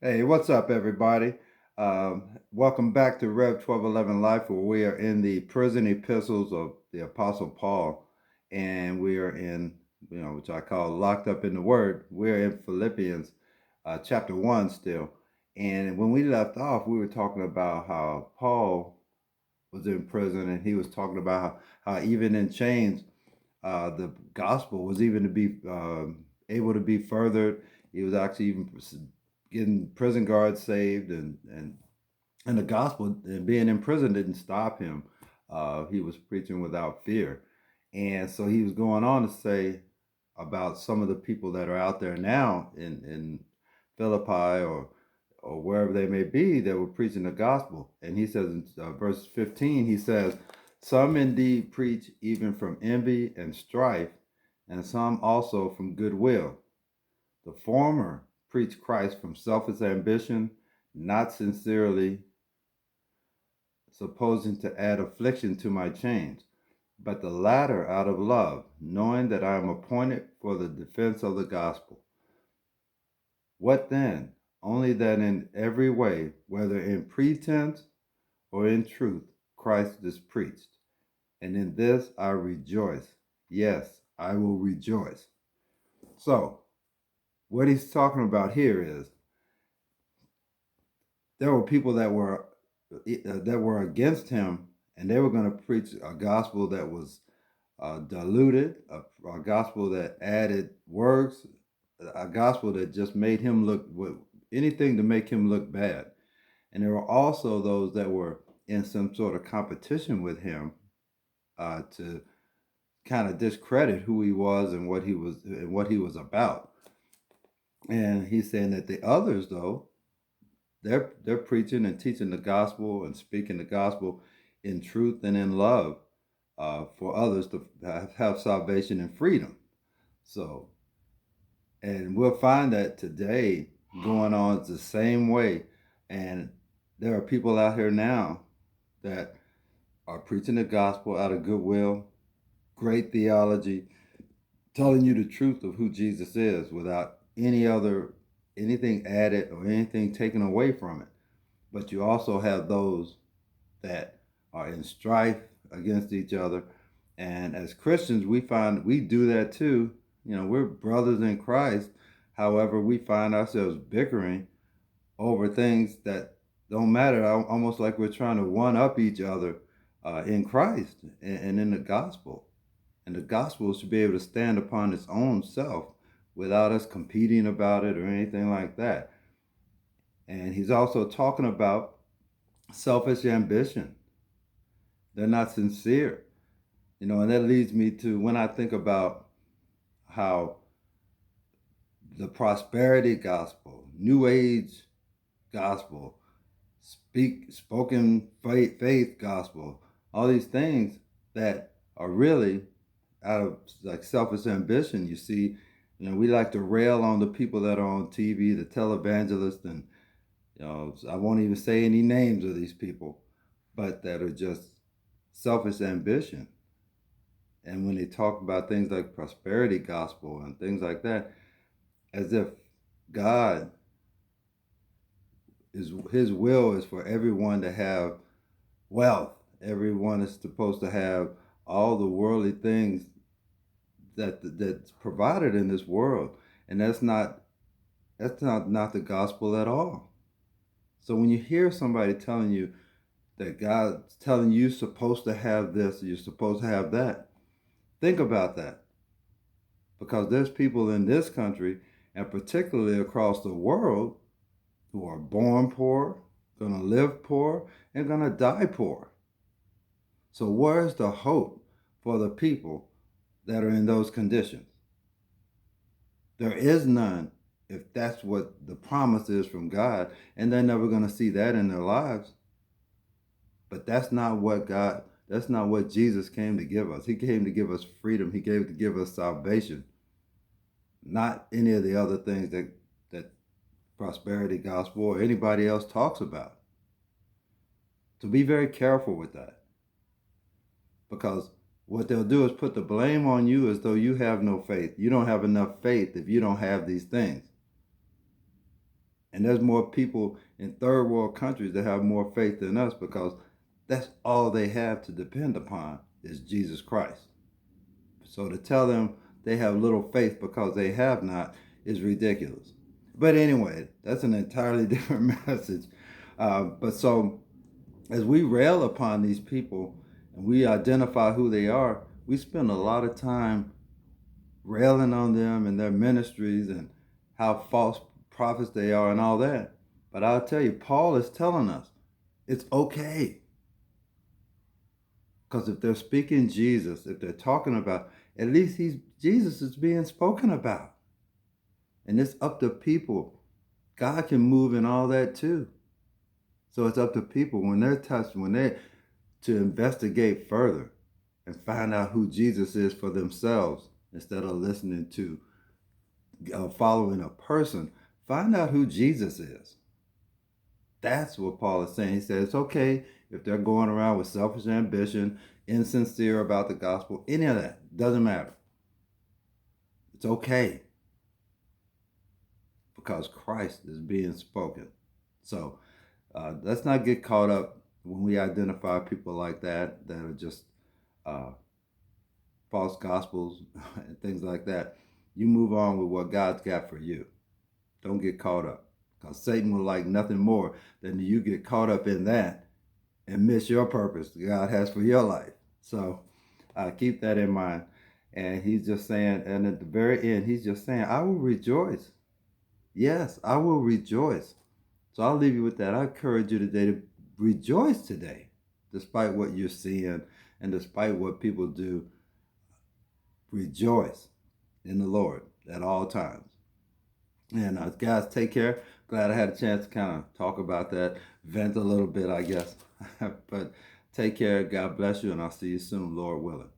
Hey, what's up, everybody? Welcome back to Rev 1211 Life, where we are in the prison epistles of the Apostle Paul, and we are in, which I call locked up in the Word. We're in Philippians chapter 1 still. And when we left off, we were talking about how Paul was in prison, and he was talking about how even in chains, the gospel was even to be able to be furthered. He was actually even getting prison guards saved, and the gospel and being in prison didn't stop him. He was preaching without fear, and so he was going on to say about some of the people that are out there now in Philippi or wherever they may be that were preaching the gospel. And he says in verse 15, he says, "Some indeed preach even from envy and strife, and some also from goodwill. The former preach Christ from selfish ambition, not sincerely, supposing to add affliction to my chains, but the latter out of love, knowing that I am appointed for the defense of the gospel. What then? Only that in every way, whether in pretense or in truth, Christ is preached. And in this I rejoice. Yes, I will rejoice." So, what he's talking about here is there were people that were against him, and they were going to preach a gospel that was diluted, a gospel that added works, a gospel that just made him look anything to make him look bad. And there were also those that were in some sort of competition with him to kind of discredit who he was and what he was about. And he's saying that the others, though, they're preaching and teaching the gospel and speaking the gospel in truth and in love for others to have salvation and freedom. So, and we'll find that today going on the same way. And there are people out here now that are preaching the gospel out of goodwill, great theology, telling you the truth of who Jesus is without anything added or anything taken away from it. But you also have those that are in strife against each other. And as Christians, we find we do that too. We're brothers in Christ. However, we find ourselves bickering over things that don't matter, almost like we're trying to one up each other in Christ and in the gospel. And the gospel should be able to stand upon its own self without us competing about it or anything like that. And he's also talking about selfish ambition. They're not sincere. And that leads me to when I think about how the prosperity gospel, new age gospel, spoken faith gospel, all these things that are really out of like selfish ambition. You see, we like to rail on the people that are on TV, the televangelists, and I won't even say any names of these people, but that are just selfish ambition. And when they talk about things like prosperity gospel and things like that, as if God is his will is for everyone to have wealth. Everyone is supposed to have all the worldly things that's provided in this world. And that's not the gospel at all. So when you hear somebody telling you that God's telling you you're supposed to have this, you're supposed to have that, think about that. Because there's people in this country, and particularly across the world, who are born poor, gonna live poor, and gonna die poor. So where's the hope for the people that are in those conditions? There is none if that's what the promise is from God, and they're never gonna see that in their lives. But that's not what Jesus came to give us. He came to give us freedom. He came to give us salvation, not any of the other things that prosperity gospel or anybody else talks about. So be very careful with that, because what they'll do is put the blame on you as though you have no faith. You don't have enough faith if you don't have these things. And there's more people in third world countries that have more faith than us because that's all they have to depend upon is Jesus Christ. So to tell them they have little faith because they have not is ridiculous. But anyway, that's an entirely different message. But so as we rail upon these people and we identify who they are, we spend a lot of time railing on them and their ministries and how false prophets they are and all that. But I'll tell you, Paul is telling us it's okay. Because if they're speaking Jesus, if they're talking about, at least Jesus is being spoken about. And it's up to people. God can move in all that too. So it's up to people when they're touched, when they to investigate further and find out who Jesus is for themselves instead of listening to following a person. Find out who Jesus is. That's what Paul is saying. He says it's okay if they're going around with selfish ambition, insincere about the gospel, any of that. Doesn't matter. It's okay because Christ is being spoken. So let's not get caught up when we identify people like that are just false gospels and things like that. You move on with what God's got for you. Don't get caught up because Satan will like nothing more than you get caught up in that and miss your purpose God has for your life. So keep that in mind. And he's just saying, and at the very end, he's just saying, I will rejoice. Yes, I will rejoice. So I'll leave you with that. I encourage you today to rejoice today, despite what you're seeing and despite what people do. Rejoice in the Lord at all times. And guys, take care. Glad I had a chance to kind of talk about that, vent a little bit, I guess. But take care. God bless you, and I'll see you soon, Lord willing.